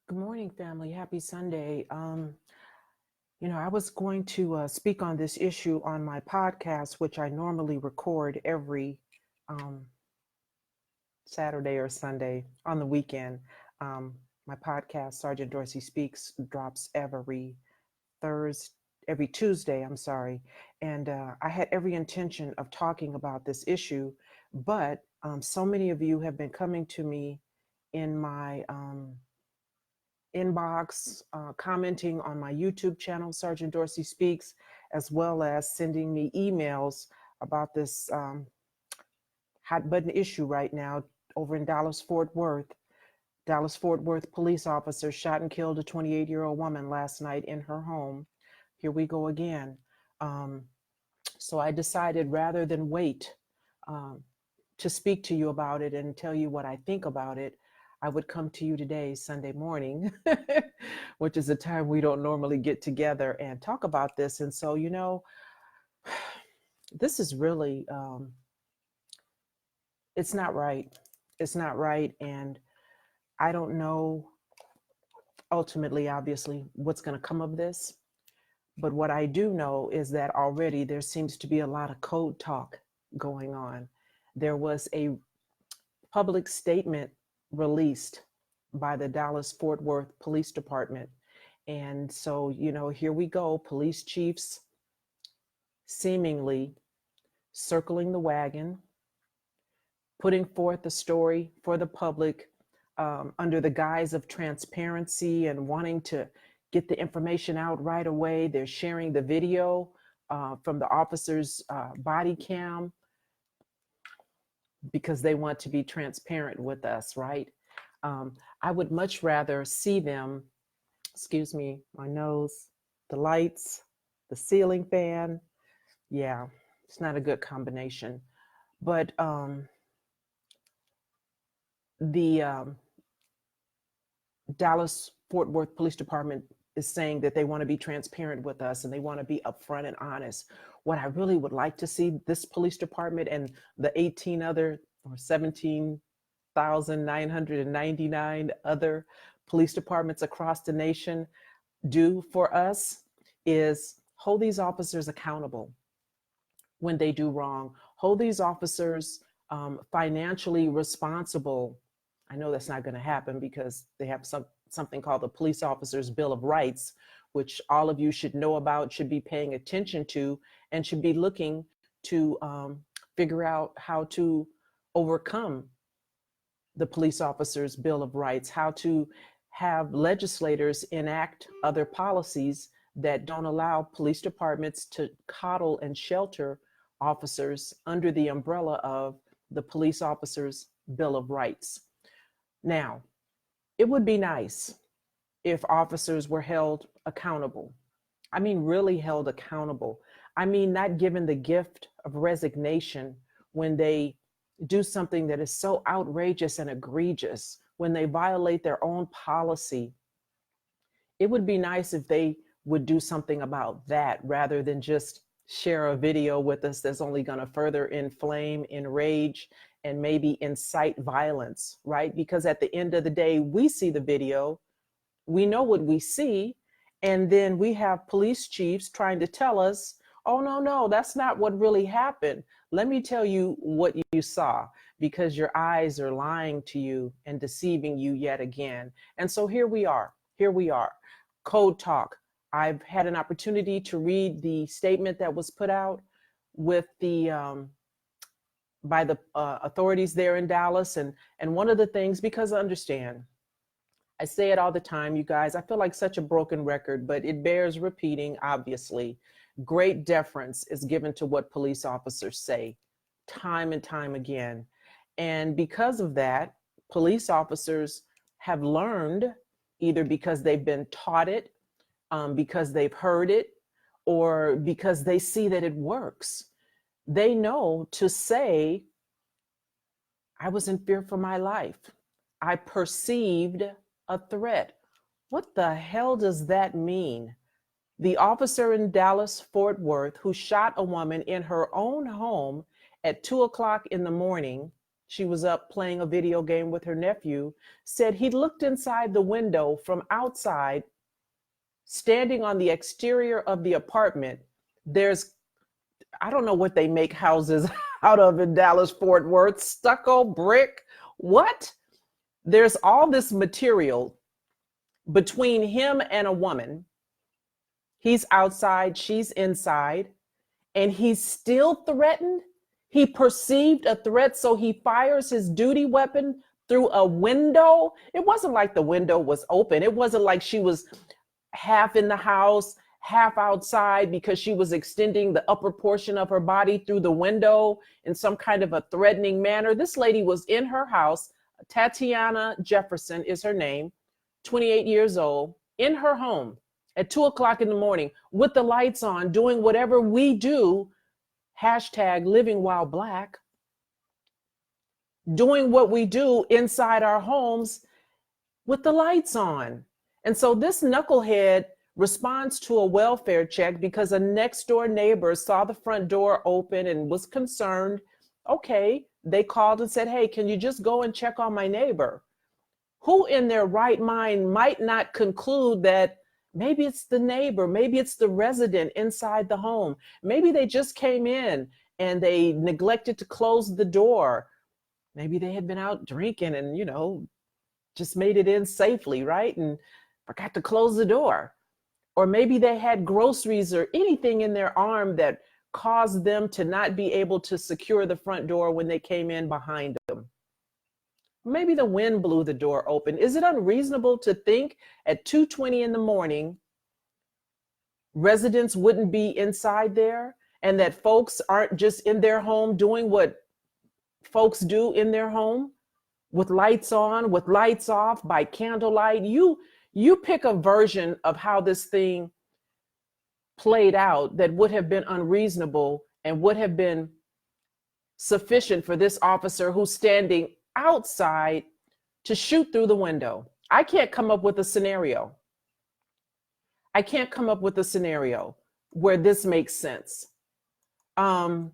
Good morning, family. Happy Sunday. I was going to speak on this issue on my podcast, which I normally record every um, Saturday or Sunday on the weekend. Um, my podcast, Sergeant Dorsey Speaks, drops every Tuesday. I'm sorry, and I had every intention of talking about this issue, but so many of you have been coming to me in my inbox, commenting on my YouTube channel, Sergeant Dorsey Speaks, as well as sending me emails about this hot button issue right now over in Dallas, Fort Worth. Dallas, Fort Worth police officer shot and killed a 28-year-old woman last night in her home. Here we go again. Um, so I decided rather than wait um, to speak to you about it and tell you what I think about it, I would come to you today, Sunday morning, which is a time we don't normally get together and talk about this. And so, this is really, it's not right. It's not right. And I don't know ultimately, obviously, what's going to come of this. But what I do know is that already there seems to be a lot of code talk going on. There was a public statement released by the Dallas Fort Worth Police Department. And so, here we go, police chiefs seemingly circling the wagon, putting forth a story for the public under the guise of transparency and wanting to get the information out right away. They're sharing the video from the officer's body cam because they want to be transparent with us, right? I would much rather see them, excuse me, my nose, the lights, the ceiling fan. Yeah, it's not a good combination. But the Dallas Fort Worth Police Department is saying that they want to be transparent with us and they want to be upfront and honest. What I really would like to see this police department and the 18 other or 17,999 other police departments across the nation do for us is hold these officers accountable when they do wrong, hold these officers financially responsible. I know that's not going to happen because they have something called the Police Officers Bill of Rights, which all of you should know about, should be paying attention to, and should be looking to figure out how to overcome the Police Officers Bill of Rights, how to have legislators enact other policies that don't allow police departments to coddle and shelter officers under the umbrella of the Police Officers Bill of Rights. Now, it would be nice if officers were held accountable. I mean, really held accountable. I mean, not given the gift of resignation when they do something that is so outrageous and egregious, when they violate their own policy. It would be nice if they would do something about that rather than just share a video with us that's only going to further inflame, enrage, and maybe incite violence, right? Because at the end of the day, we see the video, we know what we see, and then we have police chiefs trying to tell us, oh, no, that's not what really happened. Let me tell you what you saw, because your eyes are lying to you and deceiving you yet again. And so here we are. Code talk. I've had an opportunity to read the statement that was put out with the by the authorities there in Dallas. And one of the things, because I understand, I say it all the time, you guys, I feel like such a broken record, but it bears repeating, obviously. Great deference is given to what police officers say time and time again. And because of that, police officers have learned, either because they've been taught it, because they've heard it, or because they see that it works. They know to say, I was in fear for my life. I perceived a threat. What the hell does that mean? The officer in Dallas, Fort Worth, who shot a woman in her own home at 2 o'clock in the morning, she was up playing a video game with her nephew, said he looked inside the window from outside, standing on the exterior of the apartment. There's, I don't know what they make houses out of in Dallas, Fort Worth, stucco, brick, what? There's all this material between him and a woman. He's outside, she's inside, and he's still threatened. He perceived a threat, so he fires his duty weapon through a window. It wasn't like the window was open. It wasn't like she was half in the house, half outside, because she was extending the upper portion of her body through the window in some kind of a threatening manner. This lady was in her house. Atatiana Jefferson is her name, 28 years old, in her home at 2:00 in the morning with the lights on, doing whatever we do, #living while Black, doing what we do inside our homes with the lights on. And so this knucklehead responds to a welfare check because a next door neighbor saw the front door open and was concerned. Okay, they called and said, hey, can you just go and check on my neighbor? Who in their right mind might not conclude that maybe it's the neighbor, maybe it's the resident inside the home. Maybe they just came in and they neglected to close the door. Maybe they had been out drinking and, just made it in safely, right? And forgot to close the door. Or maybe they had groceries or anything in their arm that caused them to not be able to secure the front door when they came in behind them. Maybe the wind blew the door open. Is it unreasonable to think at 2:20 in the morning, residents wouldn't be inside there, and that folks aren't just in their home doing what folks do in their home, with lights on, with lights off, by candlelight? You pick a version of how this thing played out that would have been unreasonable and would have been sufficient for this officer who's standing outside to shoot through the window. I can't come up with a scenario. I can't come up with a scenario where this makes sense. I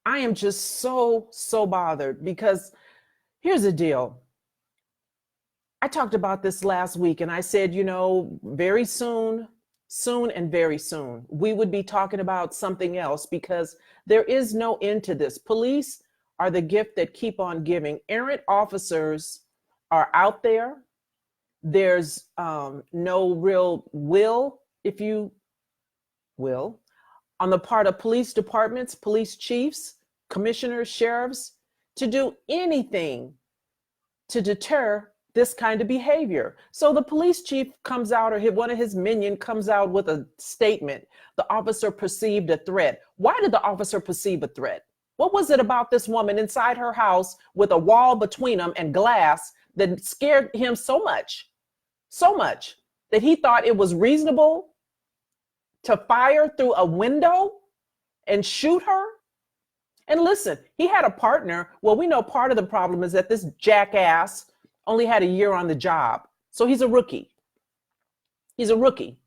am just so bothered because here's the deal. I talked about this last week and I said, very soon and very soon, we would be talking about something else because there is no end to this. Police are the gift that keep on giving. Errant officers are out there. There's no real will, if you will, on the part of police departments, police chiefs, commissioners, sheriffs, to do anything to deter this kind of behavior. So the police chief comes out, or one of his minions comes out with a statement. The officer perceived a threat. Why did the officer perceive a threat? What was it about this woman inside her house with a wall between them and glass that scared him so much that he thought it was reasonable to fire through a window and shoot her? And listen, he had a partner. Well, we know part of the problem is that this jackass only had a year on the job. So he's a rookie. He's a rookie.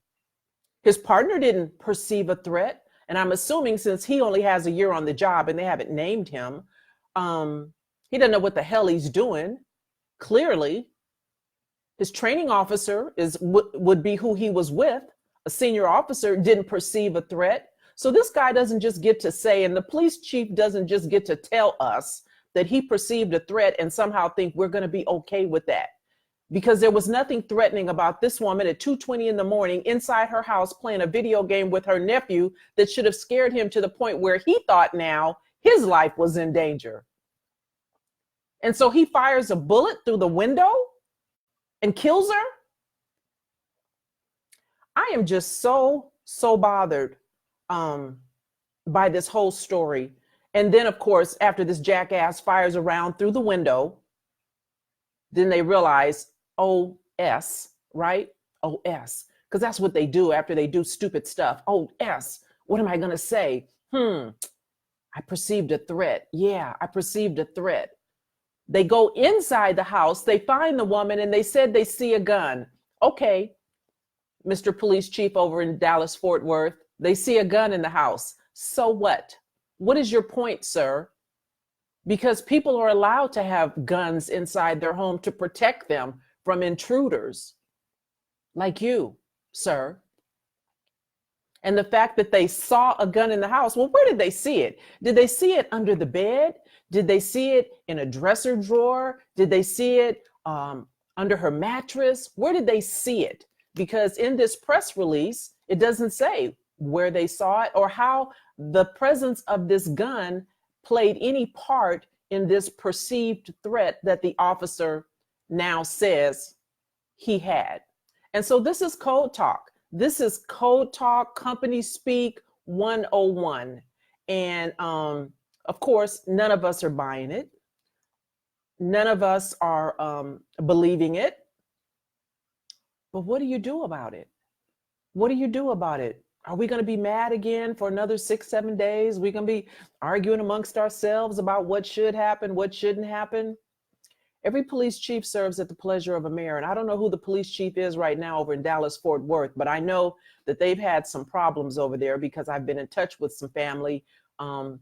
His partner didn't perceive a threat. And I'm assuming since he only has a year on the job and they haven't named him, he doesn't know what the hell he's doing. Clearly, his training officer would be who he was with. A senior officer didn't perceive a threat. So this guy doesn't just get to say, and the police chief doesn't just get to tell us that he perceived a threat and somehow think we're going to be okay with that. Because there was nothing threatening about this woman at 2:20 in the morning inside her house playing a video game with her nephew that should have scared him to the point where he thought now his life was in danger. And so he fires a bullet through the window and kills her. I am just so bothered by this whole story. And then, of course, after this jackass fires around through the window, then they realize, OS, right? OS, because that's what they do after they do stupid stuff. OS, what am I going to say? I perceived a threat. Yeah, I perceived a threat. They go inside the house, they find the woman, and they said they see a gun. Okay, Mr. Police Chief over in Dallas, Fort Worth, they see a gun in the house. So what? What is your point, sir? because people are allowed to have guns inside their home to protect them from intruders like you, sir. And the fact that they saw a gun in the house, well, where did they see it? Did they see it under the bed? Did they see it in a dresser drawer? Did they see it under her mattress? Where did they see it? Because in this press release, it doesn't say where they saw it or how the presence of this gun played any part in this perceived threat that the officer now says he had. And so this is code talk. This is code talk, company speak 101. And of course, none of us are buying it. None of us are believing it. But what do you do about it? What do you do about it? Are we going to be mad again for another 6-7 days? We're going to be arguing amongst ourselves about what should happen, what shouldn't happen. Every police chief serves at the pleasure of a mayor. And I don't know who the police chief is right now over in Dallas, Fort Worth, but I know that they've had some problems over there because I've been in touch with some family over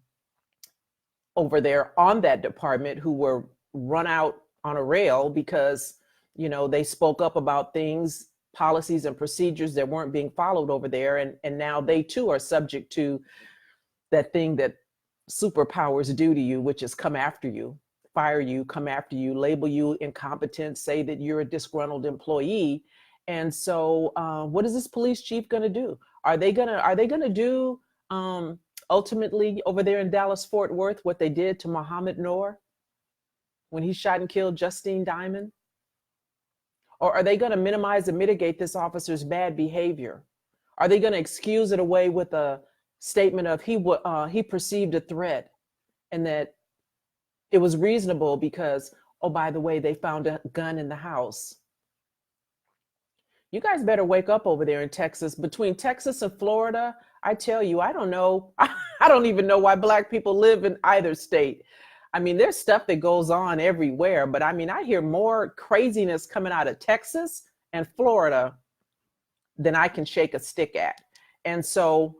there on that department who were run out on a rail because, you know, they spoke up about things, policies and procedures that weren't being followed over there. And now they too are subject to that thing that superpowers do to you, which is come after you. Fire you, come after you, label you incompetent, say that you're a disgruntled employee. And so what is this police chief going to do? Are they going to do ultimately over there in Dallas, Fort Worth, what they did to Muhammad Noor when he shot and killed Justine Diamond? Or are they going to minimize and mitigate this officer's bad behavior? Are they going to excuse it away with a statement of he perceived a threat and that it was reasonable because, oh, by the way, they found a gun in the house? You guys better wake up over there in Texas. Between Texas and Florida, I tell you, I don't know. I don't even know why Black people live in either state. I mean, there's stuff that goes on everywhere, but I mean, I hear more craziness coming out of Texas and Florida than I can shake a stick at. And so,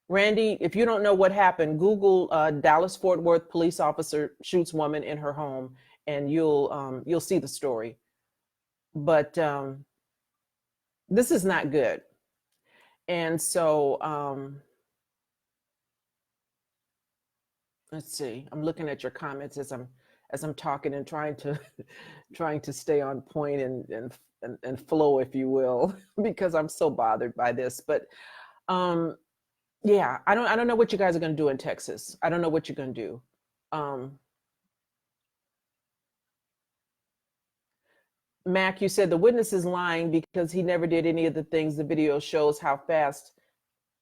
Randy, if you don't know what happened, Google Dallas Fort Worth police officer shoots woman in her home, and you'll see the story. But this is not good. And so let's see. I'm looking at your comments as I'm talking and trying to stay on point and flow, if you will, because I'm so bothered by this. But yeah, I don't know what you guys are going to do in Texas. I don't know what you're going to do. Mac, you said the witness is lying because he never did any of the things. The video shows how fast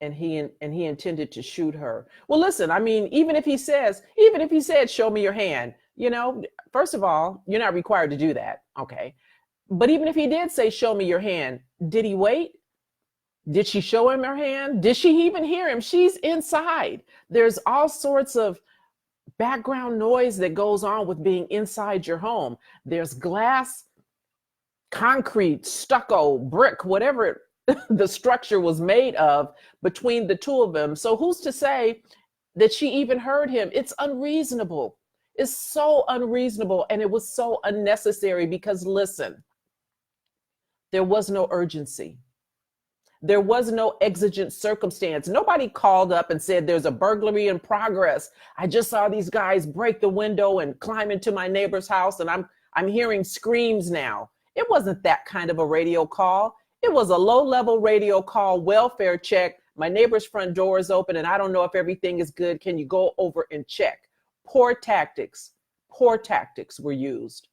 and he intended to shoot her. Well, listen, I mean, even if he said, show me your hand, you know, first of all, you're not required to do that. Okay. But even if he did say, show me your hand, did he wait? Did she show him her hand? Did she even hear him? She's inside. There's all sorts of background noise that goes on with being inside your home. There's glass, concrete, stucco, brick, whatever the structure was made of between the two of them. So who's to say that she even heard him? It's unreasonable. It's so unreasonable. And it was so unnecessary because, listen, there was no urgency. There was no exigent circumstance. Nobody called up and said there's a burglary in progress. I just saw these guys break the window and climb into my neighbor's house, and I'm hearing screams now. It wasn't that kind of a radio call. It was a low-level radio call, welfare check. My neighbor's front door is open, and I don't know if everything is good. Can you go over and check? Poor tactics were used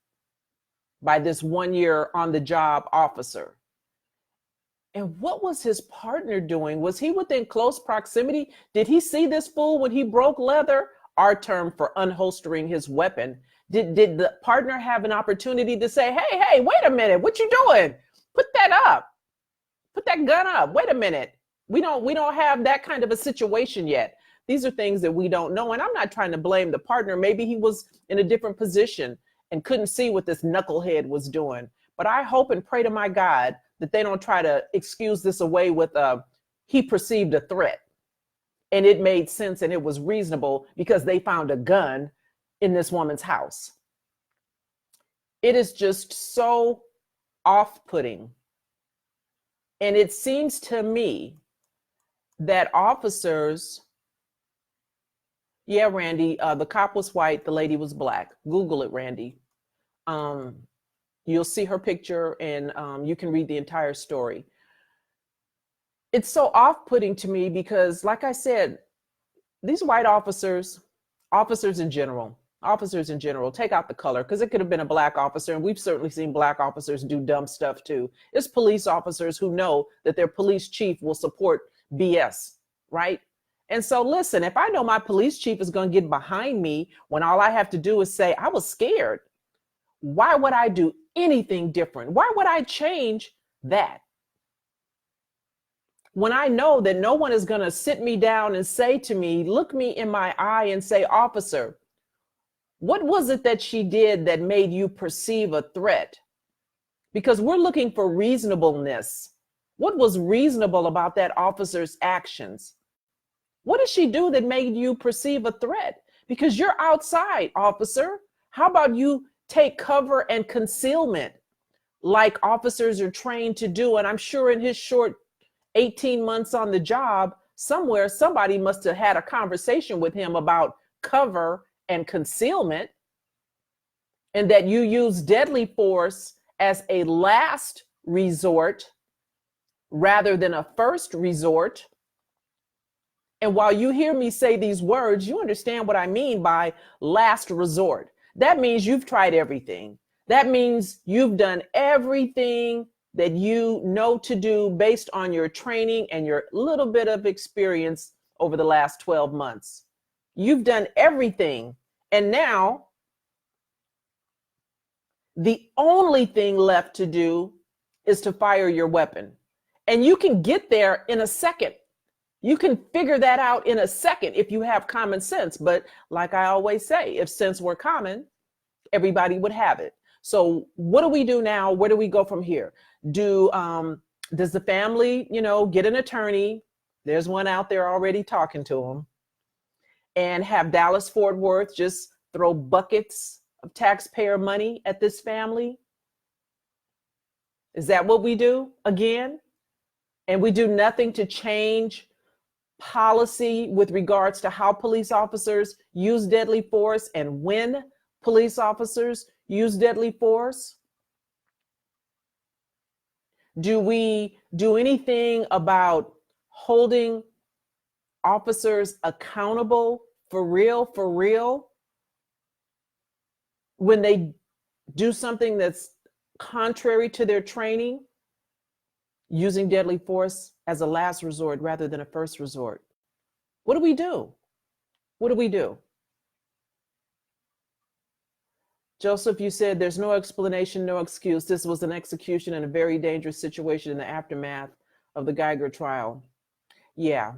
by this one-year on-the-job officer. And what was his partner doing? Was he within close proximity? Did he see this fool when he broke leather? Our term for unholstering his weapon. Did the partner have an opportunity to say, hey, wait a minute, what you doing? Put that up. Put that gun up. Wait a minute. We don't have that kind of a situation yet. These are things that we don't know. And I'm not trying to blame the partner. Maybe he was in a different position and couldn't see what this knucklehead was doing. But I hope and pray to my God that they don't try to excuse this away with he perceived a threat. and it made sense and it was reasonable because they found a gun in this woman's house. It is just so off-putting. And it seems to me that officers, yeah, Randy, the cop was white, the lady was black. Google it, Randy. You'll see her picture and you can read the entire story. It's so off-putting to me because, like I said, these white officers in general, take out the color, because it could have been a black officer, and we've certainly seen black officers do dumb stuff too. It's police officers who know that their police chief will support BS, right? And so listen, if I know my police chief is going to get behind me when all I have to do is say, I was scared, why would I do anything different? Why would I change that? When I know that no one is going to sit me down and say to me, look me in my eye and say, officer, what was it that she did that made you perceive a threat? Because we're looking for reasonableness. What was reasonable about that officer's actions? What did she do that made you perceive a threat? Because you're outside, officer. How about you take cover and concealment like officers are trained to do? And I'm sure in his short 18 months on the job, somewhere somebody must have had a conversation with him about cover and concealment, and that you use deadly force as a last resort rather than a first resort. And while you hear me say these words, you understand what I mean by last resort. That means you've tried everything. That means you've done everything that you know to do based on your training and your little bit of experience over the last 12 months. You've done everything. And now the only thing left to do is to fire your weapon. And you can get there in a second. You can figure that out in a second if you have common sense. But like I always say, if sense were common, everybody would have it. So what do we do now? Where do we go from here? Does the family, get an attorney? There's one out there already talking to them. And have Dallas Fort Worth just throw buckets of taxpayer money at this family? Is that what we do again? And we do nothing to change policy with regards to how police officers use deadly force and when police officers use deadly force? Do we do anything about holding officers accountable for real, when they do something that's contrary to their training, using deadly force as a last resort rather than a first resort? What do we do? What do we do? Joseph, you said there's no explanation, no excuse. This was an execution in a very dangerous situation in the aftermath of the Guyger trial. Yeah.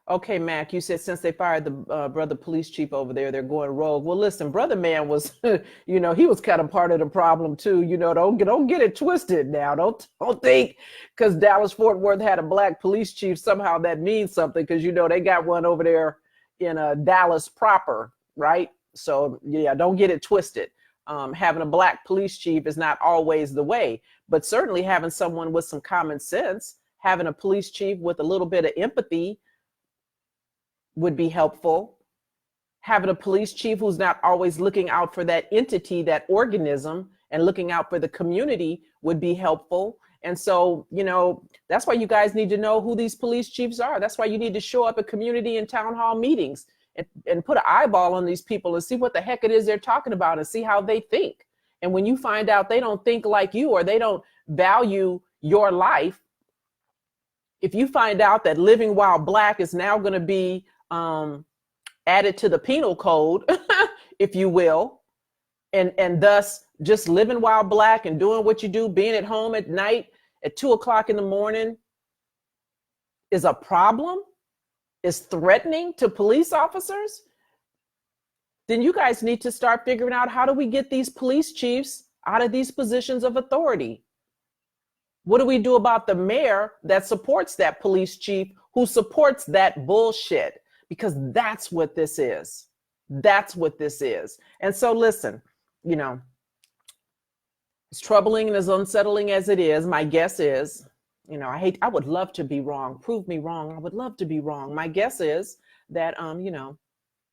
Okay, Mac, you said since they fired the brother police chief over there, they're going rogue. Well, listen, brother man was, he was kind of part of the problem too. Don't get it twisted now. Don't think because Dallas Fort Worth had a black police chief somehow that means something, because they got one over there in Dallas proper, right? So yeah, don't get it twisted. Having a black police chief is not always the way, but certainly having someone with some common sense, having a police chief with a little bit of empathy would be helpful. Having a police chief who's not always looking out for that entity, that organism, and looking out for the community would be helpful. And so, that's why you guys need to know who these police chiefs are. That's why you need to show up at community and town hall meetings and put an eyeball on these people and see what the heck it is they're talking about and see how they think. And when you find out they don't think like you, or they don't value your life, if you find out that living while black is now going to be added to the penal code, if you will, and thus just living while black and doing what you do, being at home at night at 2:00 in the morning is a problem, is threatening to police officers, then you guys need to start figuring out, how do we get these police chiefs out of these positions of authority? What do we do about the mayor that supports that police chief who supports that bullshit? Because that's what this is. That's what this is. And so listen, you know, as troubling and as unsettling as it is, my guess is, you know, I would love to be wrong. Prove me wrong. I would love to be wrong. My guess is that, you know,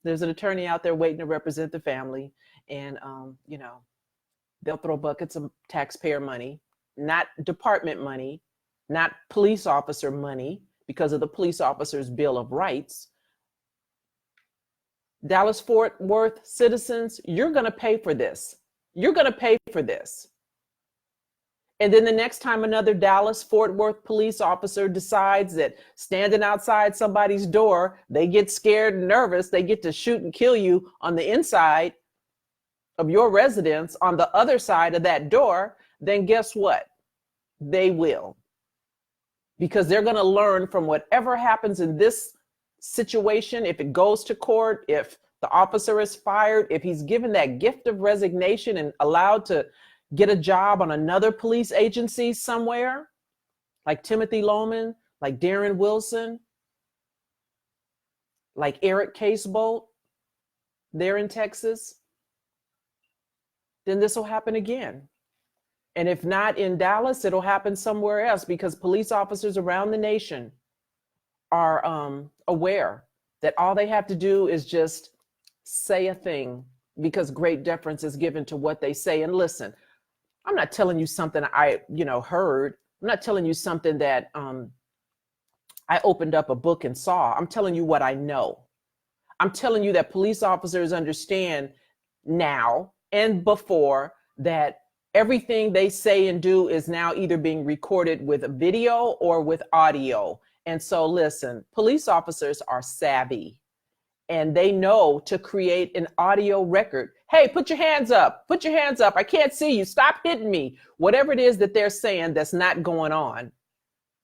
there's an attorney out there waiting to represent the family, and, you know, they'll throw buckets of taxpayer money, not department money, not police officer money, because of the police officer's Bill of Rights. Dallas-Fort Worth citizens, you're going to pay for this. You're going to pay for this. And then the next time another Dallas-Fort Worth police officer decides that standing outside somebody's door, they get scared and nervous, they get to shoot and kill you on the inside of your residence, on the other side of that door, then guess what? They will. Because they're going to learn from whatever happens in this situation, if it goes to court, if the officer is fired, if he's given that gift of resignation and allowed to get a job on another police agency somewhere, like Timothy Loman, like Darren Wilson, like Eric Casebolt, there in Texas, then this will happen again. And if not in Dallas, it'll happen somewhere else, because police officers around the nation are aware that all they have to do is just say a thing, because great deference is given to what they say. And listen, I'm not telling you something I, heard. I'm not telling you something that I opened up a book and saw. I'm telling you what I know. I'm telling you that police officers understand now and before that everything they say and do is now either being recorded with a video or with audio. And so listen, police officers are savvy and they know to create an audio record. Hey, put your hands up. Put your hands up. I can't see you. Stop hitting me. Whatever it is that they're saying that's not going on.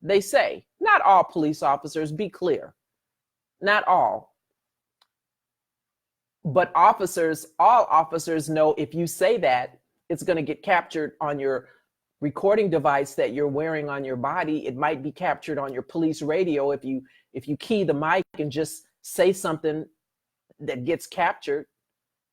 They say, not all police officers, be clear. Not all. But officers, all officers know if you say that, it's going to get captured on your recording device that you're wearing on your body. It might be captured on your police radio if you key the mic and just say something that gets captured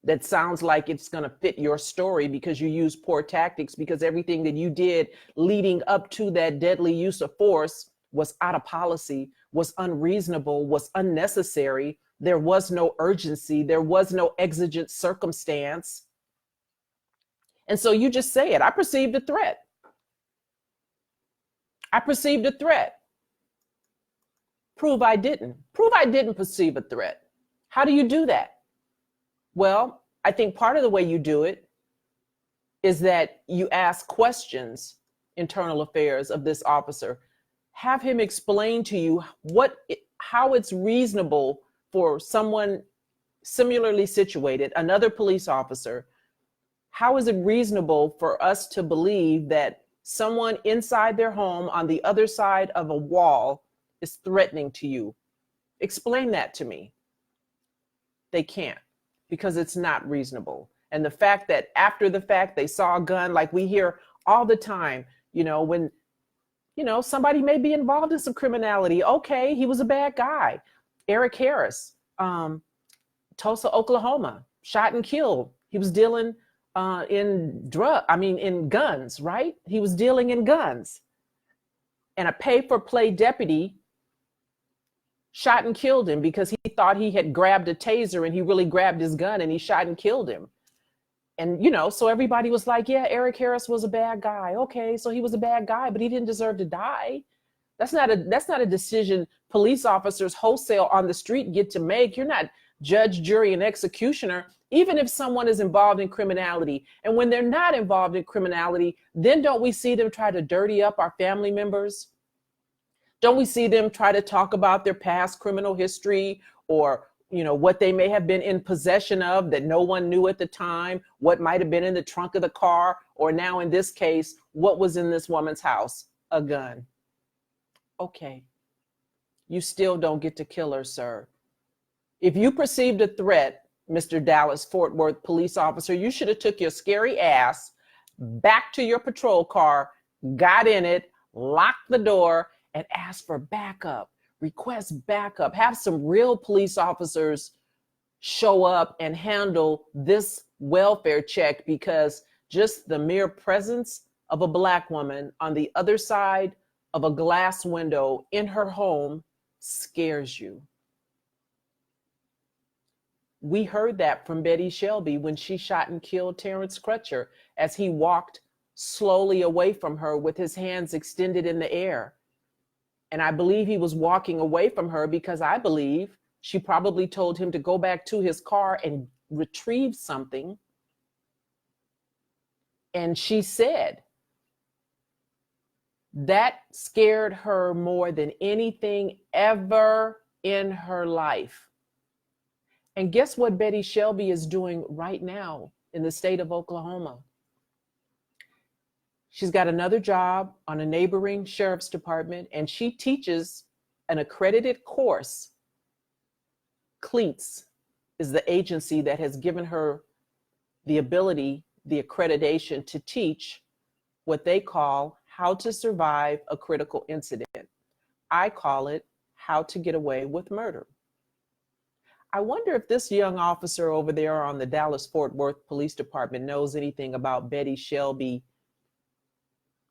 that sounds like it's going to fit your story because you use poor tactics, because everything that you did leading up to that deadly use of force was out of policy, was unreasonable, was unnecessary. There was no urgency. There was no exigent circumstance. And so you just say it. I perceived a threat. I perceived a threat. Prove I didn't. Prove I didn't perceive a threat. How do you do that? Well, I think part of the way you do it is that you ask questions, internal affairs of this officer. Have him explain to you how it's reasonable for someone similarly situated, another police officer. How is it reasonable for us to believe that someone inside their home on the other side of a wall is threatening to you? Explain that to me. They can't, because it's not reasonable. And the fact that after the fact they saw a gun, like we hear all the time, when, somebody may be involved in some criminality. Okay, he was a bad guy. Eric Harris, Tulsa, Oklahoma, shot and killed. He was dealing in guns, right? He was dealing in guns. And a pay-for-play deputy shot and killed him because he thought he had grabbed a taser and he really grabbed his gun and he shot and killed him. And, so everybody was like, yeah, Eric Harris was a bad guy. Okay, so he was a bad guy, but he didn't deserve to die. That's not a decision police officers wholesale on the street get to make. You're not judge, jury, and executioner, even if someone is involved in criminality. And when they're not involved in criminality, then don't we see them try to dirty up our family members? Don't we see them try to talk about their past criminal history or, what they may have been in possession of that no one knew at the time, what might have been in the trunk of the car, or now in this case, what was in this woman's house? A gun. Okay. You still don't get to kill her, sir. If you perceived a threat, Mr. Dallas-Fort Worth police officer, you should have took your scary ass back to your patrol car, got in it, locked the door, and asked for backup. Request backup. Have some real police officers show up and handle this welfare check, because just the mere presence of a Black woman on the other side of a glass window in her home scares you. We heard that from Betty Shelby when she shot and killed Terrence Crutcher as he walked slowly away from her with his hands extended in the air. And I believe he was walking away from her because I believe she probably told him to go back to his car and retrieve something. And she said that scared her more than anything ever in her life. And guess what Betty Shelby is doing right now in the state of Oklahoma? She's got another job on a neighboring sheriff's department, and she teaches an accredited course. CLEATS is the agency that has given her the ability, the accreditation to teach what they call how to survive a critical incident. I call it how to get away with murder. I wonder if this young officer over there on the Dallas-Fort Worth Police Department knows anything about Betty Shelby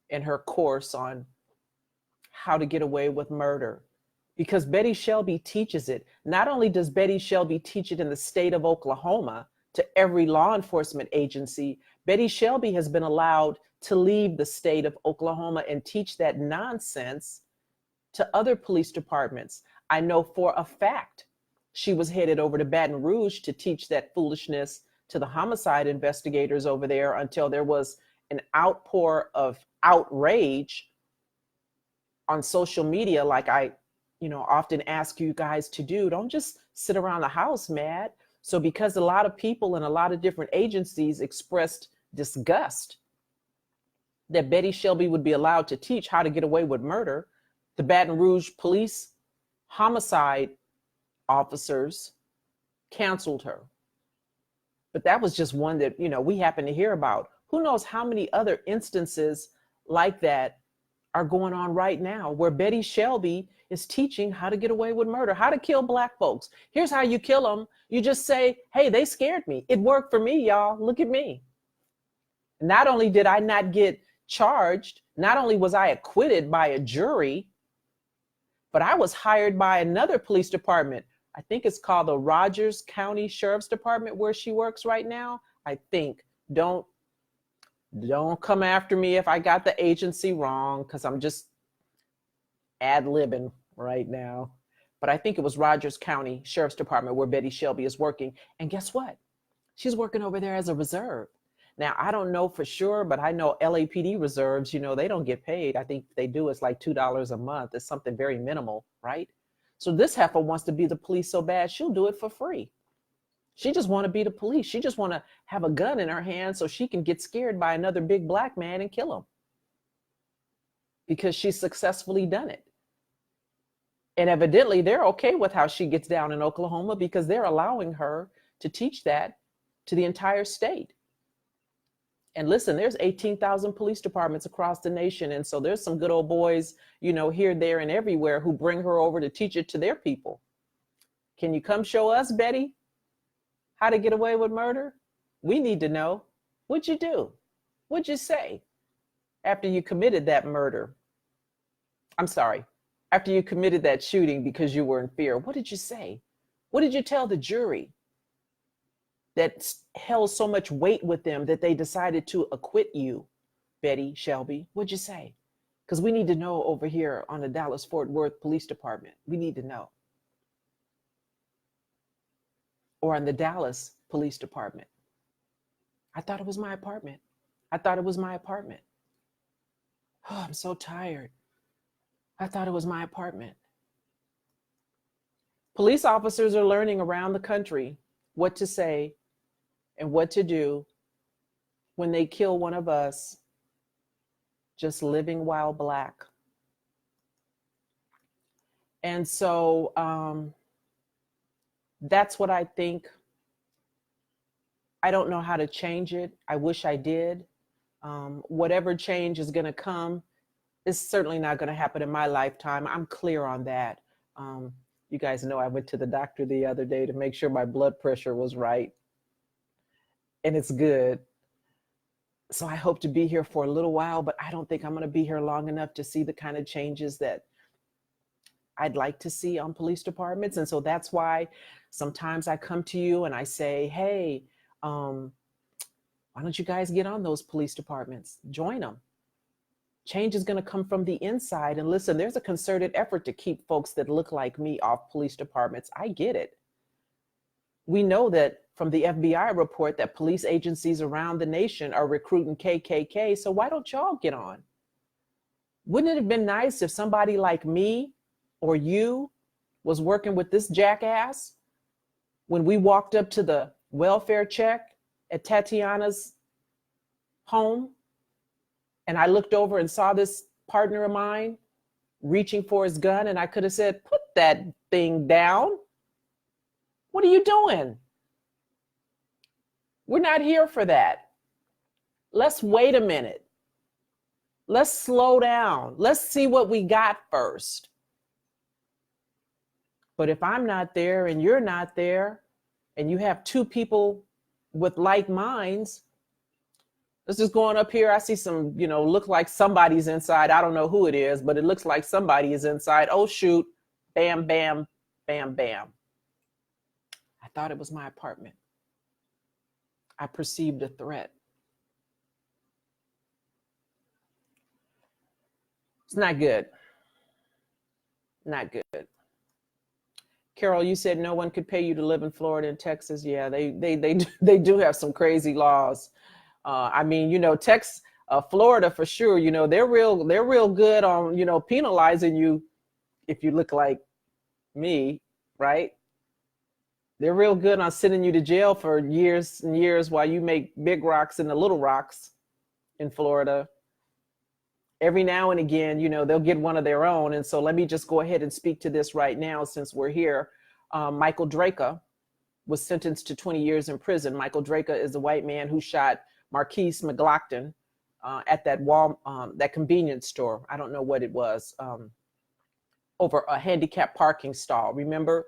and her course on how to get away with murder. Because Betty Shelby teaches it. Not only does Betty Shelby teach it in the state of Oklahoma to every law enforcement agency, Betty Shelby has been allowed to leave the state of Oklahoma and teach that nonsense to other police departments. I know for a fact she was headed over to Baton Rouge to teach that foolishness to the homicide investigators over there until there was an outpour of outrage on social media, like I often ask you guys to do. Don't just sit around the house mad. So because a lot of people in a lot of different agencies expressed disgust that Betty Shelby would be allowed to teach how to get away with murder, the Baton Rouge police homicide officers canceled her. But that was just one that, we happen to hear about. Who knows how many other instances like that are going on right now where Betty Shelby is teaching how to get away with murder, how to kill Black folks. Here's how you kill them. You just say, hey, they scared me. It worked for me, y'all. Look at me. Not only did I not get charged, not only was I acquitted by a jury, but I was hired by another police department. I think it's called the Rogers County Sheriff's Department where she works right now. I think. Don't come after me if I got the agency wrong, because I'm just ad-libbing right now. But I think it was Rogers County Sheriff's Department where Betty Shelby is working. And guess what? She's working over there as a reserve. Now, I don't know for sure, but I know LAPD reserves, they don't get paid. I think they do. It's like $2 a month. It's something very minimal, right? So this heifer wants to be the police so bad, she'll do it for free. She just want to be the police. She just want to have a gun in her hand so she can get scared by another big Black man and kill him, because she's successfully done it. And evidently they're okay with how she gets down in Oklahoma, because they're allowing her to teach that to the entire state. And listen, there's 18,000 police departments across the nation. And so there's some good old boys, here, there, and everywhere who bring her over to teach it to their people. Can you come show us, Betty, how to get away with murder? We need to know. What'd you do? What'd you say after you committed that murder? I'm sorry, after you committed that shooting because you were in fear. What did you say? What did you tell the jury that held so much weight with them that they decided to acquit you, Betty Shelby? What'd you say? Because we need to know over here on the Dallas-Fort Worth Police Department. We need to know. Or on the Dallas Police Department. I thought it was my apartment. I thought it was my apartment. Oh, I'm so tired. I thought it was my apartment. Police officers are learning around the country what to say and what to do when they kill one of us just living while Black. And so that's what I think. I don't know how to change it. I wish I did. Whatever change is going to come, it's certainly not going to happen in my lifetime. I'm clear on that. You guys know I went to the doctor the other day to make sure my blood pressure was right, and it's good. So I hope to be here for a little while, but I don't think I'm going to be here long enough to see the kind of changes that I'd like to see on police departments. And so that's why sometimes I come to you and I say, hey, why don't you guys get on those police departments? Join them. Change is going to come from the inside. And listen, there's a concerted effort to keep folks that look like me off police departments. I get it. We know that from the FBI report that police agencies around the nation are recruiting KKK. So why don't y'all get on? Wouldn't it have been nice if somebody like me or you was working with this jackass when we walked up to the welfare check at Tatiana's home, and I looked over and saw this partner of mine reaching for his gun, and I could have said, put that thing down. What are you doing? We're not here for that. Let's wait a minute. Let's slow down. Let's see what we got first. But if I'm not there and you're not there, and you have two people with like minds, let's just go on up here. I see some, look like somebody's inside. I don't know who it is, but it looks like somebody is inside. Oh, shoot. Bam, bam, bam, bam. I thought it was my apartment. I perceived a threat. It's not good. Not good. Carol, you said no one could pay you to live in Florida and Texas. Yeah, they do have some crazy laws. Florida for sure. They're real good on penalizing you if you look like me, right? They're real good on sending you to jail for years and years while you make big rocks in the little rocks in Florida. Every now and again, they'll get one of their own. And so let me just go ahead and speak to this right now since we're here. Michael Draca was sentenced to 20 years in prison. Michael Draca is a white man who shot Marquise McLaughlin at that convenience store. I don't know what it was, over a handicap parking stall. Remember,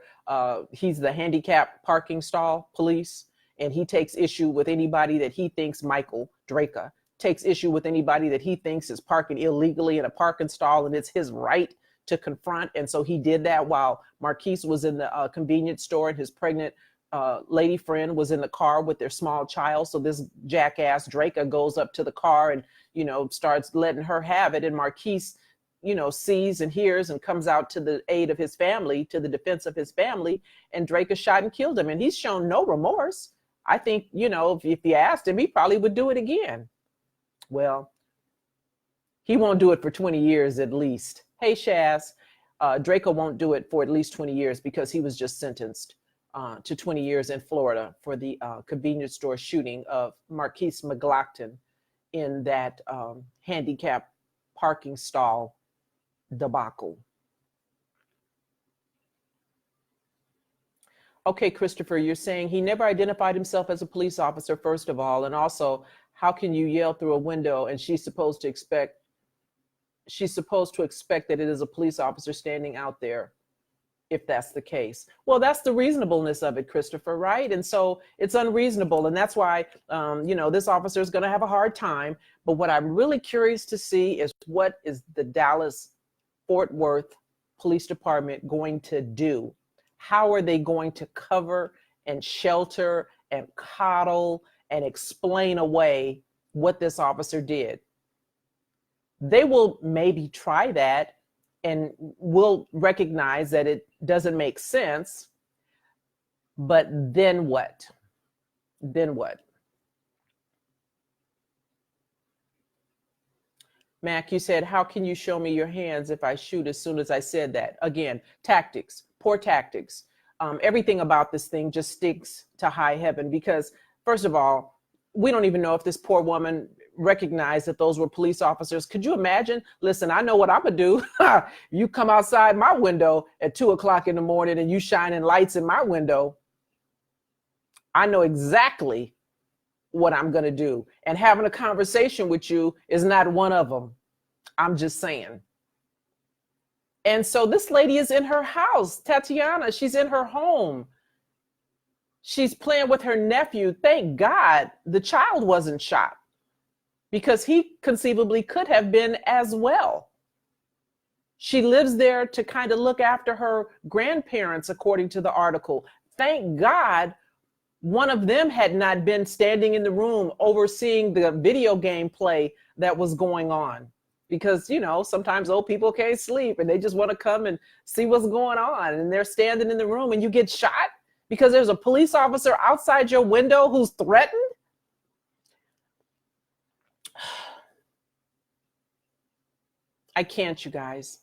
he's the handicap parking stall police, and he takes issue with anybody that he thinks, Michael Draca takes issue with anybody that he thinks is parking illegally in a parking stall, and it's his right to confront. And so he did that while Marquise was in the convenience store, and his pregnant lady friend was in the car with their small child. So this jackass Draca goes up to the car and, starts letting her have it. And Marquise, sees and hears and comes out to the aid of his family, to the defense of his family, and Draca shot and killed him. And he's shown no remorse. I think, if you asked him, he probably would do it again. Well, he won't do it for 20 years at least. Hey, Shaz, Draco won't do it for at least 20 years because he was just sentenced to 20 years in Florida for the convenience store shooting of Marquise McLaughlin in that handicap parking stall debacle. Okay, Christopher, you're saying he never identified himself as a police officer, first of all, and also, how can you yell through a window and she's supposed to expect that it is a police officer standing out there if that's the case? Well, that's the reasonableness of it, Christopher, right? And so it's unreasonable. And that's why, this officer is going to have a hard time. But what I'm really curious to see is what is the Dallas-Fort Worth Police Department going to do? How are they going to cover and shelter and coddle and explain away what this officer did? They will maybe try that and will recognize that it doesn't make sense, but then what? Then what? Mac, you said, how can you show me your hands if I shoot as soon as I said that? Again, tactics, poor tactics. Everything about this thing just stinks to high heaven because, first of all, we don't even know if this poor woman recognized that those were police officers. Could you imagine? Listen, I know what I'm gonna do. You come outside my window at 2:00 in the morning and you shining lights in my window. I know exactly what I'm going to do. And having a conversation with you is not one of them. I'm just saying. And so this lady is in her house, Tatiana, she's in her home. She's playing with her nephew. Thank God the child wasn't shot, because he conceivably could have been as well. She lives there to kind of look after her grandparents, according to the article. Thank God one of them had not been standing in the room overseeing the video game play that was going on. Because, you know, sometimes old people can't sleep and they just want to come and see what's going on. And they're standing in the room and you get shot because there's a police officer outside your window who's threatened. I can't, you guys.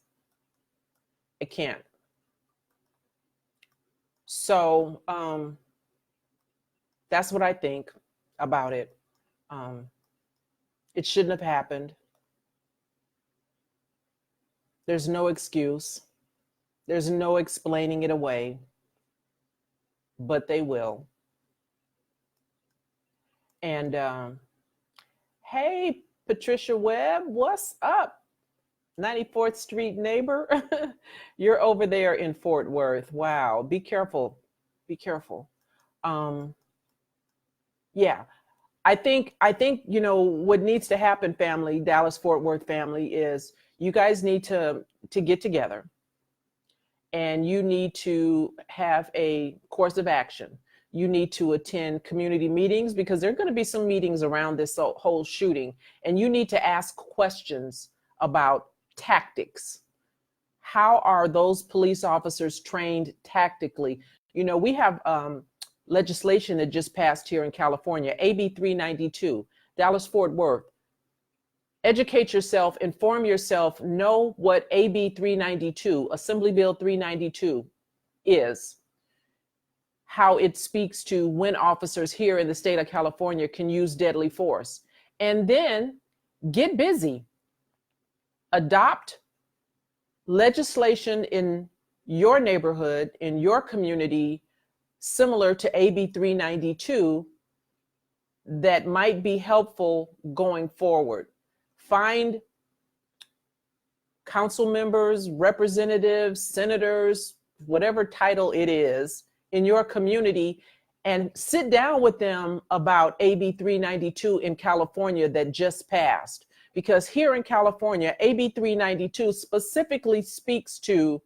I can't. So that's what I think about it. It shouldn't have happened. There's no excuse. There's no explaining it away, but they will. And hey, Patricia Webb, what's up? 94th Street neighbor. You're over there in Fort Worth. Wow. Be careful. Be careful. Yeah. I think, you know, what needs to happen, family, Dallas Fort Worth family, is you guys need to get together and you need to have a course of action. You need to attend community meetings, because there are going to be some meetings around this whole shooting, and you need to ask questions about tactics. How are those police officers trained tactically? You know, we have legislation that just passed here in California, AB 392, Dallas Fort Worth. Educate yourself, inform yourself, know what AB 392, Assembly Bill 392 is, how it speaks to when officers here in the state of California can use deadly force. And then get busy. Adopt legislation in your neighborhood, in your community, similar to AB 392 that might be helpful going forward. Find council members, representatives, senators, whatever title it is in your community, and sit down with them about AB 392 in California that just passed. Because here in California, AB 392 specifically speaks to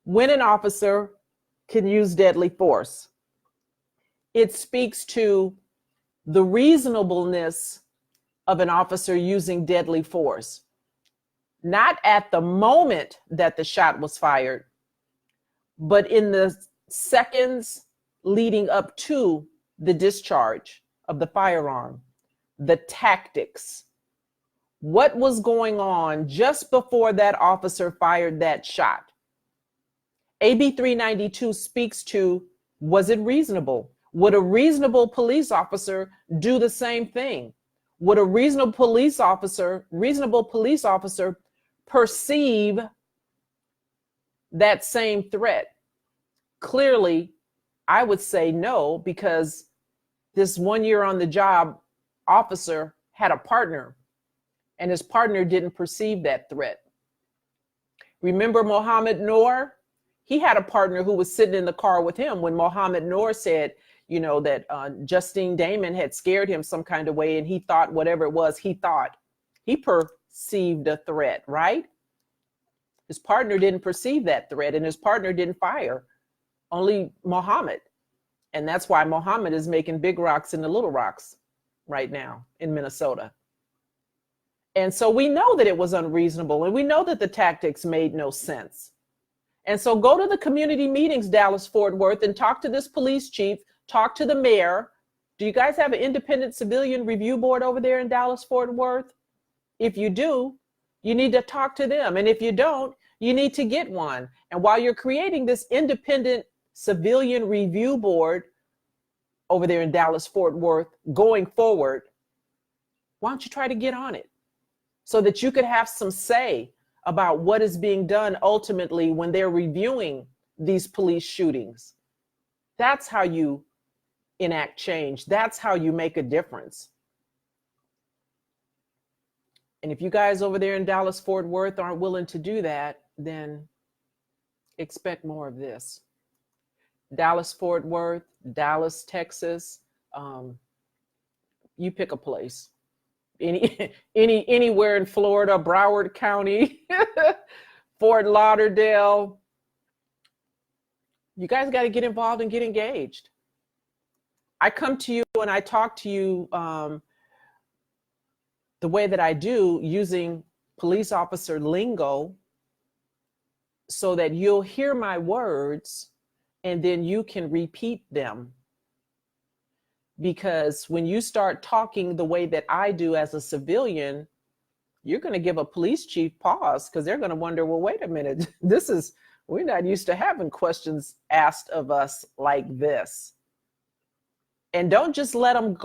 when an officer can use deadly force. It speaks to the reasonableness of an officer using deadly force, not at the moment that the shot was fired, but in the seconds leading up to the discharge of the firearm, the tactics. What was going on just before that officer fired that shot? AB 392 speaks to, was it reasonable? Would a reasonable police officer do the same thing? Would a reasonable police officer perceive that same threat? Clearly, I would say no, because this 1 year on the job officer had a partner, and his partner didn't perceive that threat. Remember Mohammed Noor? He had a partner who was sitting in the car with him when Mohammed Noor said, you know, that Justine Damon had scared him some kind of way, and he thought whatever it was, he perceived a threat, right? His partner didn't perceive that threat, and his partner didn't fire, only Mohammed. And that's why Mohammed is making big rocks in the little rocks right now in Minnesota. And so we know that it was unreasonable, and we know that the tactics made no sense. And so go to the community meetings, Dallas Fort Worth, and talk to this police chief, talk to the mayor. Do you guys have an independent civilian review board over there in Dallas Fort Worth? If you do, you need to talk to them. And if you don't, you need to get one. And while you're creating this independent civilian review board over there in Dallas Fort Worth going forward, why don't you try to get on it so that you could have some say about what is being done ultimately when they're reviewing these police shootings? That's how you enact change. That's how you make a difference. And if you guys over there in Dallas, Fort Worth aren't willing to do that, then expect more of this. Dallas, Fort Worth, Dallas, Texas, you pick a place. Anywhere in Florida, Broward County, Fort Lauderdale. You guys got to get involved and get engaged. I come to you and I talk to you the way that I do, using police officer lingo, so that you'll hear my words and then you can repeat them. Because when you start talking the way that I do as a civilian, you're going to give a police chief pause, because they're going to wonder, well, wait a minute, we're not used to having questions asked of us like this. And don't just let them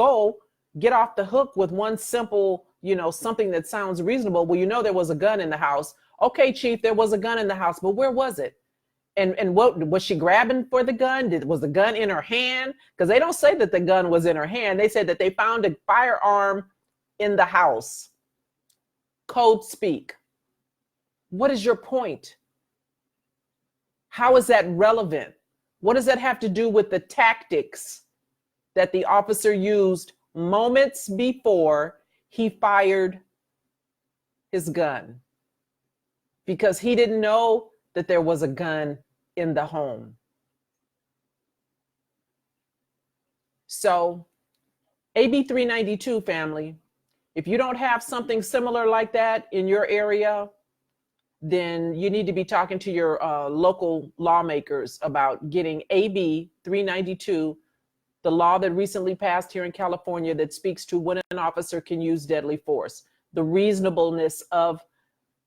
get off the hook with one simple, something that sounds reasonable. Well, there was a gun in the house. Okay, chief, there was a gun in the house, but where was it? And what was she grabbing for the gun? Was the gun in her hand? Because they don't say that the gun was in her hand. They said that they found a firearm in the house. Code speak. What is your point? How is that relevant? What does that have to do with the tactics that the officer used moments before he fired his gun? Because he didn't know that there was a gun in the home. So, AB 392, family, if you don't have something similar like that in your area, then you need to be talking to your local lawmakers about getting AB 392, the law that recently passed here in California that speaks to when an officer can use deadly force, the reasonableness of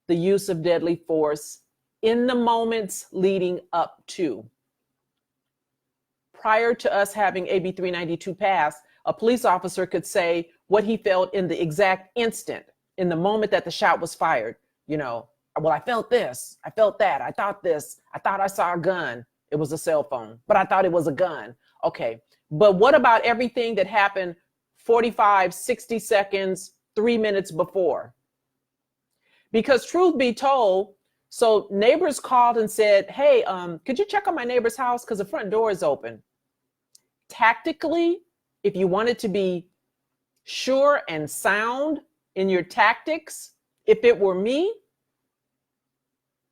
the use of deadly force in the moments leading up to. Prior to us having AB 392 passed, a police officer could say what he felt in the exact instant, in the moment that the shot was fired. Well, I felt this, I felt that, I thought this, I thought I saw a gun. It was a cell phone, but I thought it was a gun. Okay, but what about everything that happened 45, 60 seconds, 3 minutes before? Because truth be told, so neighbors called and said, hey, could you check on my neighbor's house because the front door is open? Tactically, if you wanted to be sure and sound in your tactics, if it were me,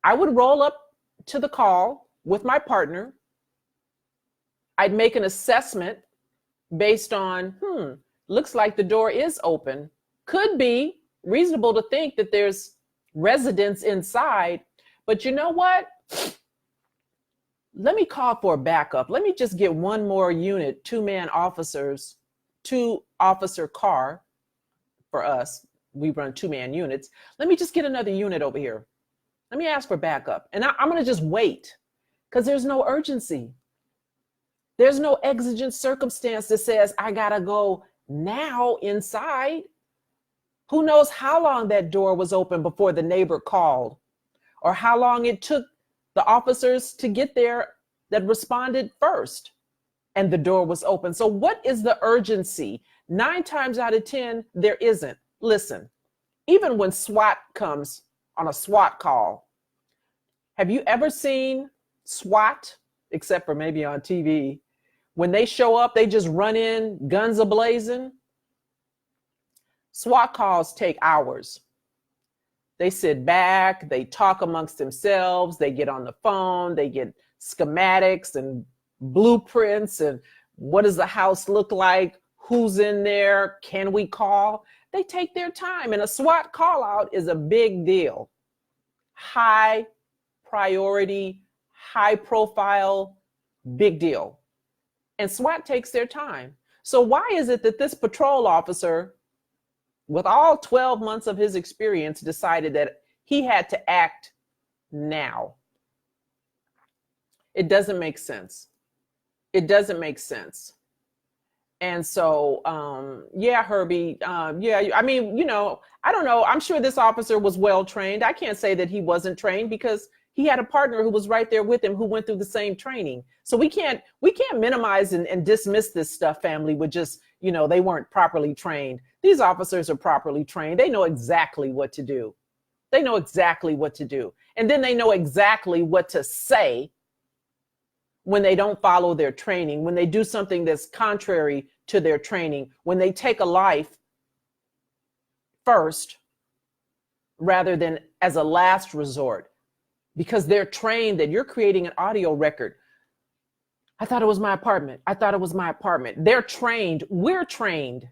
I would roll up to the call with my partner. I'd make an assessment based on, looks like the door is open. Could be reasonable to think that there's residents inside, but you know what? Let me call for a backup. Let me just get one more unit, 2-man officers, 2-officer car for us. We run 2-man units. Let me just get another unit over here. Let me ask for backup. And I'm going to just wait, because there's no urgency. There's no exigent circumstance that says I got to go now inside. Who knows how long that door was open before the neighbor called, or how long it took the officers to get there that responded first and the door was open. So what is the urgency? 9 times out of 10, there isn't. Listen, even when SWAT comes on a SWAT call, have you ever seen SWAT, except for maybe on TV, when they show up, they just run in, guns a-blazing? SWAT calls take hours. They sit back, they talk amongst themselves, they get on the phone, they get schematics and blueprints and what does the house look like, who's in there, can we call? They take their time, and a SWAT call out is a big deal. High priority, high profile, big deal. And SWAT takes their time. So why is it that this patrol officer, with all 12 months of his experience, decided that he had to act now? It doesn't make sense. It doesn't make sense. And so, yeah, Herbie, yeah, I mean, I don't know. I'm sure this officer was well trained. I can't say that he wasn't trained, because He had a partner who was right there with him who went through the same training. So we can't minimize and dismiss this stuff, family, with just, they weren't properly trained. These officers are properly trained. They know exactly what to do. They know exactly what to do. And then they know exactly what to say when they don't follow their training, when they do something that's contrary to their training, when they take a life first rather than as a last resort, because they're trained that you're creating an audio record. I thought it was my apartment. I thought it was my apartment. They're trained. We're trained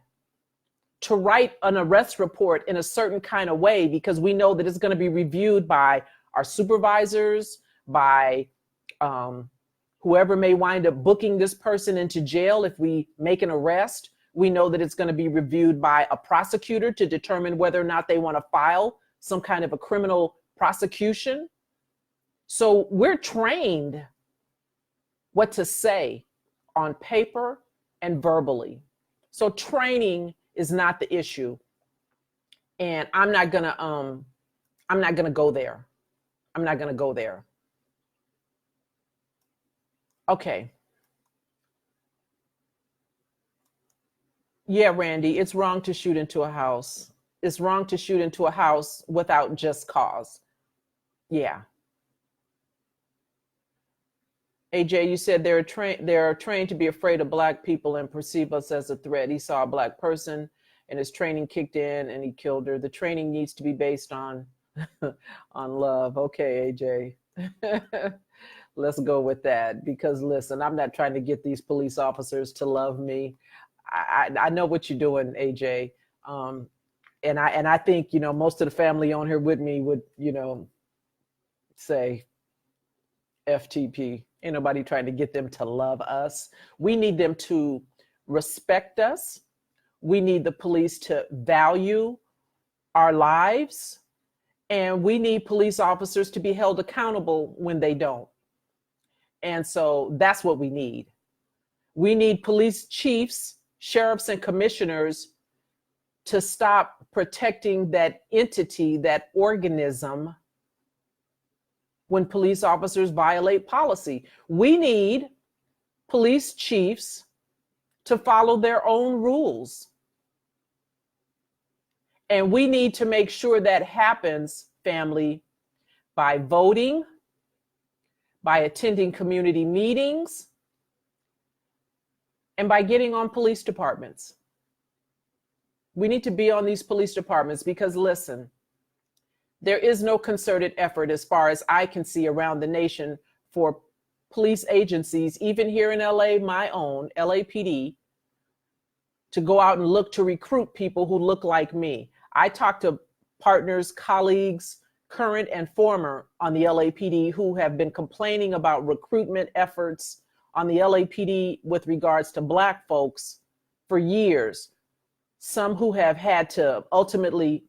to write an arrest report in a certain kind of way because we know that it's going to be reviewed by our supervisors, by whoever may wind up booking this person into jail if we make an arrest. We know that it's going to be reviewed by a prosecutor to determine whether or not they want to file some kind of a criminal prosecution. So we're trained what to say on paper and verbally. So training is not the issue. And I'm not gonna go there. I'm not gonna go there. Okay. Yeah, Randy, it's wrong to shoot into a house. It's wrong to shoot into a house without just cause. Yeah. AJ, you said they're trained to be afraid of Black people and perceive us as a threat. He saw a Black person and his training kicked in and he killed her. The training needs to be based on love. Okay, AJ. Let's go with that, because listen, I'm not trying to get these police officers to love me. I know what you're doing, AJ. And I think, most of the family on here with me would, say FTP. Ain't nobody trying to get them to love us. We need them to respect us. We need the police to value our lives. And we need police officers to be held accountable when they don't. And so that's what we need. We need police chiefs, sheriffs, and commissioners to stop protecting that entity, that organism, when police officers violate policy. We need police chiefs to follow their own rules. And we need to make sure that happens, family, by voting, by attending community meetings, and by getting on police departments. We need to be on these police departments because, listen, there is no concerted effort, as far as I can see, around the nation for police agencies, even here in LA, my own, LAPD, to go out and look to recruit people who look like me. I talk to partners, colleagues, current and former on the LAPD who have been complaining about recruitment efforts on the LAPD with regards to Black folks for years. Some who have had to ultimately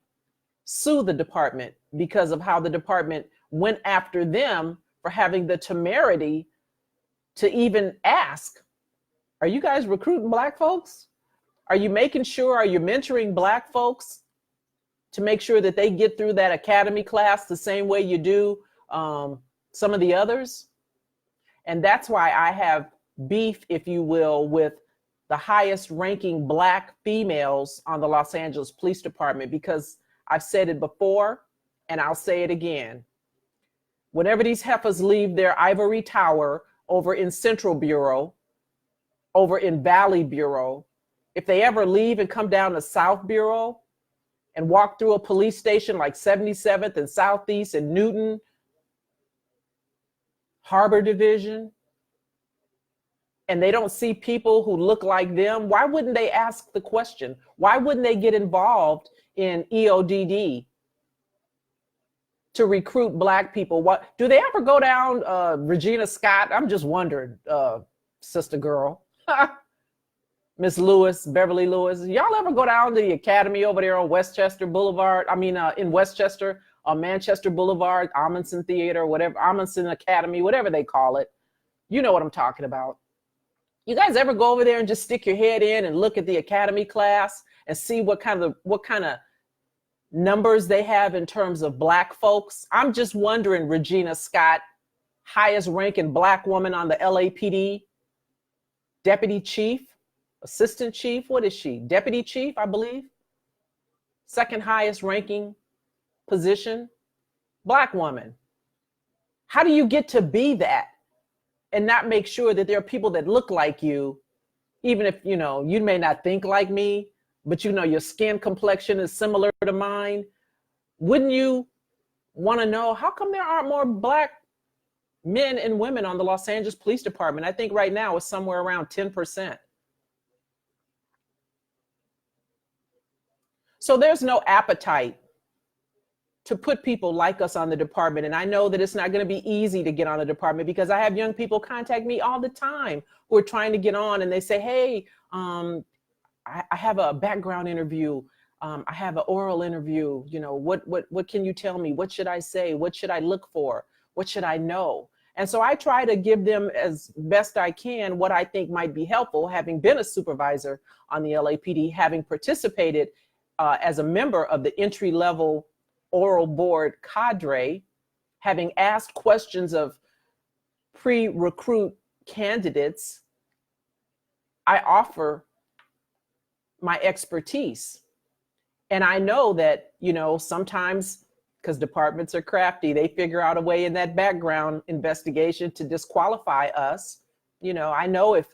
sue the department because of how the department went after them for having the temerity to even ask, are you guys recruiting Black folks? Are you making sure, are you mentoring Black folks to make sure that they get through that academy class the same way you do some of the others? And that's why I have beef, if you will, with the highest ranking Black females on the Los Angeles Police Department, because I've said it before and I'll say it again. Whenever these heifers leave their ivory tower over in Central Bureau, over in Valley Bureau, if they ever leave and come down to South Bureau and walk through a police station like 77th and Southeast and Newton, Harbor Division, and they don't see people who look like them, why wouldn't they ask the question? Why wouldn't they get involved in EODD to recruit Black people? What do they ever go down Regina Scott? I'm just wondering, sister girl. Miss Lewis, Beverly Lewis, y'all ever go down to the academy over there on Westchester Boulevard? In Westchester, on Manchester Boulevard, Amundsen Theater, whatever, Amundsen Academy, whatever they call it. You know what I'm talking about. You guys ever go over there and just stick your head in and look at the academy class and see what kind of numbers they have in terms of Black folks. I'm just wondering, Regina Scott, highest ranking Black woman on the LAPD, deputy chief, assistant chief, what is she? Deputy chief, I believe. Second highest ranking position, Black woman. How do you get to be that and not make sure that there are people that look like you, even if, you may not think like me, but your skin complexion is similar to mine? Wouldn't you want to know how come there aren't more Black men and women on the Los Angeles Police Department? I think right now it's somewhere around 10%. So there's no appetite to put people like us on the department. And I know that it's not going to be easy to get on the department, because I have young people contact me all the time who are trying to get on, and they say, hey, I have a background interview. I have an oral interview. What can you tell me? What should I say? What should I look for? What should I know? And so I try to give them as best I can what I think might be helpful, having been a supervisor on the LAPD, having participated as a member of the entry-level oral board cadre, having asked questions of pre-recruit candidates. I offer my expertise. And I know that, sometimes, because departments are crafty, they figure out a way in that background investigation to disqualify us. I know if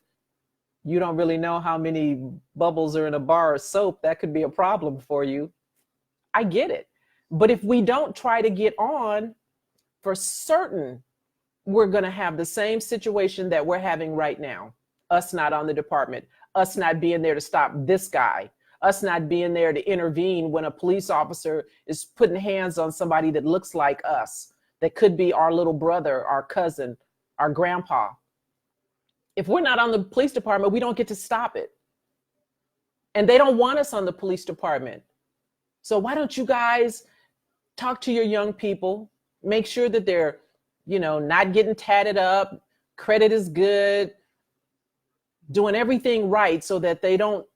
you don't really know how many bubbles are in a bar of soap, that could be a problem for you. I get it. But if we don't try to get on, for certain, we're going to have the same situation that we're having right now. Us not on the department, us not being there to stop this guy, us not being there to intervene when a police officer is putting hands on somebody that looks like us, that could be our little brother, our cousin, our grandpa. If we're not on the police department, we don't get to stop it. And they don't want us on the police department. So why don't you guys talk to your young people, make sure that they're, not getting tatted up, credit is good, doing everything right so that they don't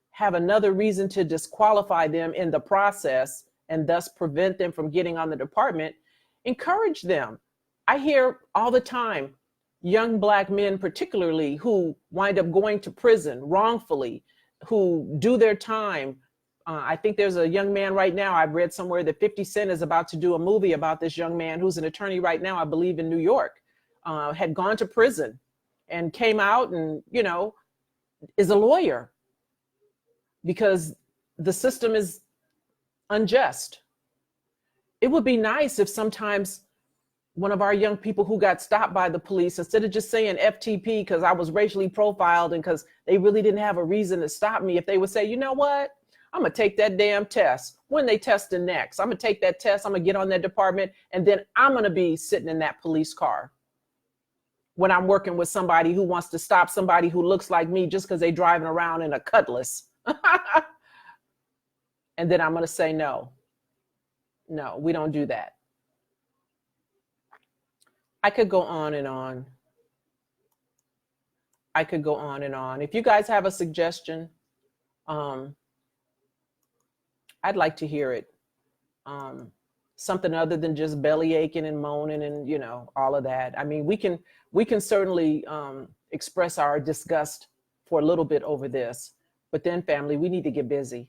have another reason to disqualify them in the process and thus prevent them from getting on the department. Encourage them. I hear all the time, young Black men particularly, who wind up going to prison wrongfully, who do their time. I think there's a young man right now, I've read somewhere that 50 Cent is about to do a movie about this young man who's an attorney right now, I believe in New York, had gone to prison and came out and, is a lawyer because the system is unjust. It would be nice if sometimes one of our young people who got stopped by the police, instead of just saying FTP because I was racially profiled and because they really didn't have a reason to stop me, if they would say, you know what? I'm going to take that damn test. When they testing next, I'm going to take that test. I'm going to get on that department. And then I'm going to be sitting in that police car when I'm working with somebody who wants to stop somebody who looks like me just because they're driving around in a Cutlass. And then I'm going to say, no, we don't do that. I could go on and on. I could go on and on. If you guys have a suggestion, I'd like to hear it. Something other than just belly aching and moaning and, all of that. I mean, we can certainly express our disgust for a little bit over this, but then family, we need to get busy.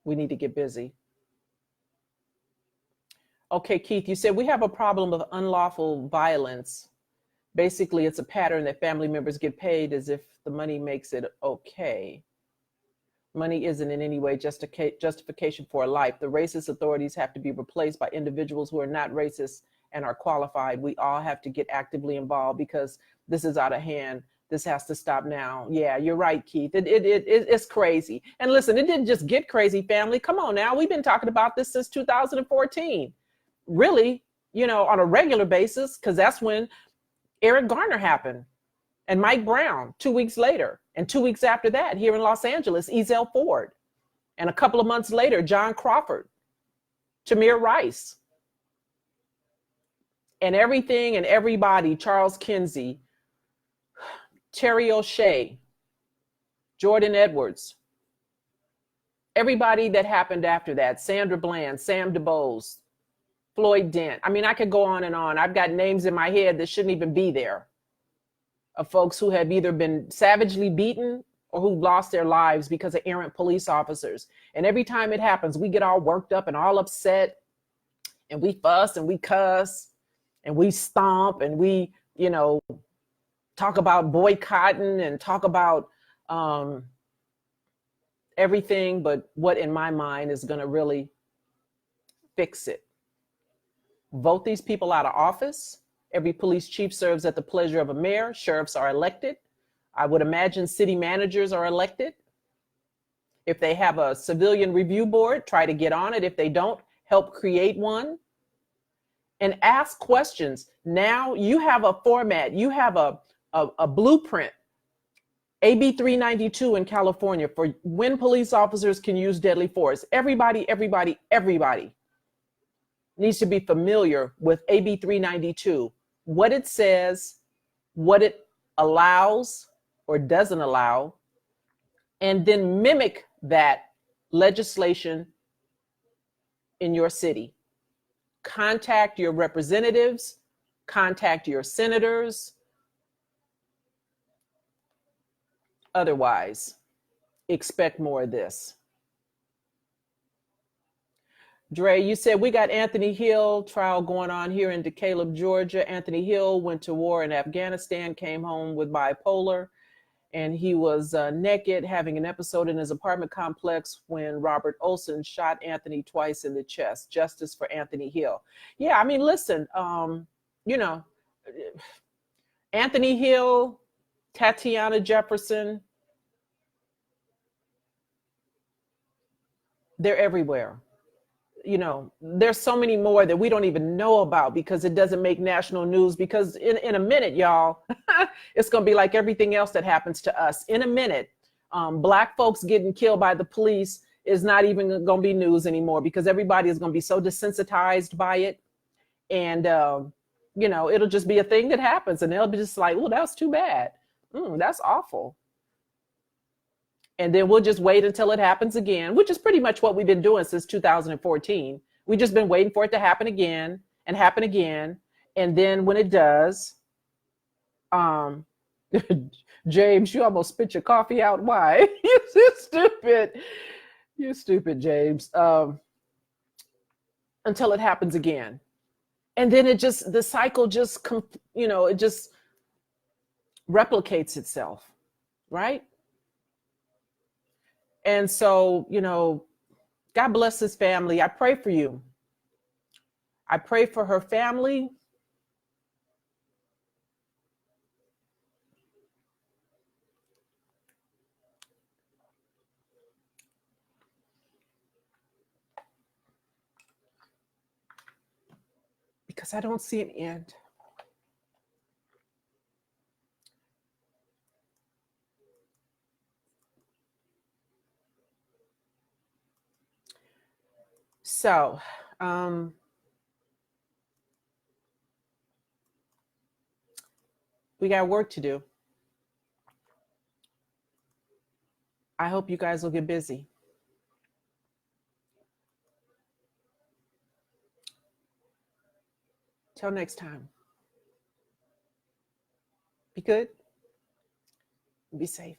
We need to get busy. Okay, Keith, you said we have a problem of unlawful violence. Basically, it's a pattern that family members get paid as if the money makes it okay. Money isn't in any way justification for a life. The racist authorities have to be replaced by individuals who are not racist and are qualified. We all have to get actively involved because this is out of hand. This has to stop now. Yeah, you're right, Keith. It's crazy. And listen, it didn't just get crazy, family. Come on now. We've been talking about this since 2014. Really, on a regular basis, because that's when Eric Garner happened. And Mike Brown 2 weeks later. And 2 weeks after that, here in Los Angeles, Ezell Ford. And a couple of months later, John Crawford, Tamir Rice. And everything and everybody, Charles Kinsey, Terry O'Shea, Jordan Edwards, Everybody that happened after that, Sandra Bland, Sam DuBose, Floyd Dent. I mean, I could go on and on. I've got names in my head that shouldn't even be there, of folks who have either been savagely beaten or who lost their lives because of errant police officers. And every time it happens, we get all worked up and all upset, and we fuss and we cuss and we stomp and we, talk about boycotting and talk about everything but what in my mind is going to really fix it. Vote these people out of office. Every police chief serves at the pleasure of a mayor. Sheriffs are elected. I would imagine city managers are elected. If they have a civilian review board, try to get on it. If they don't, help create one. And ask questions. Now you have a format. You have a blueprint. AB 392 in California for when police officers can use deadly force. Everybody needs to be familiar with AB 392, what it says, what it allows or doesn't allow, and then mimic that legislation in your city. Contact your representatives, contact your senators. Otherwise, expect more of this. Dre, you said we got Anthony Hill trial going on here in DeKalb, Georgia. Anthony Hill went to war in Afghanistan, came home with bipolar, and he was naked, having an episode in his apartment complex when Robert Olson shot Anthony twice in the chest. Justice for Anthony Hill. Yeah, I mean, listen, Anthony Hill, Atatiana Jefferson, they're everywhere. There's so many more that we don't even know about because it doesn't make national news, because in a minute, y'all, it's going to be like everything else that happens to us. In a minute, Black folks getting killed by the police is not even going to be news anymore because everybody is going to be so desensitized by it. And, it'll just be a thing that happens and they'll be just like, oh, that was too bad. That's awful. And then we'll just wait until it happens again, which is pretty much what we've been doing since 2014. We've just been waiting for it to happen again and happen again. And then when it does, James, you almost spit your coffee out. Why? You're stupid. You're stupid, James. Until it happens again. And then the cycle just, it just replicates itself, right? And so, God bless his family. I pray for you. I pray for her family. Because I don't see an end. So, we got work to do. I hope you guys will get busy. Till next time. Be good. Be safe.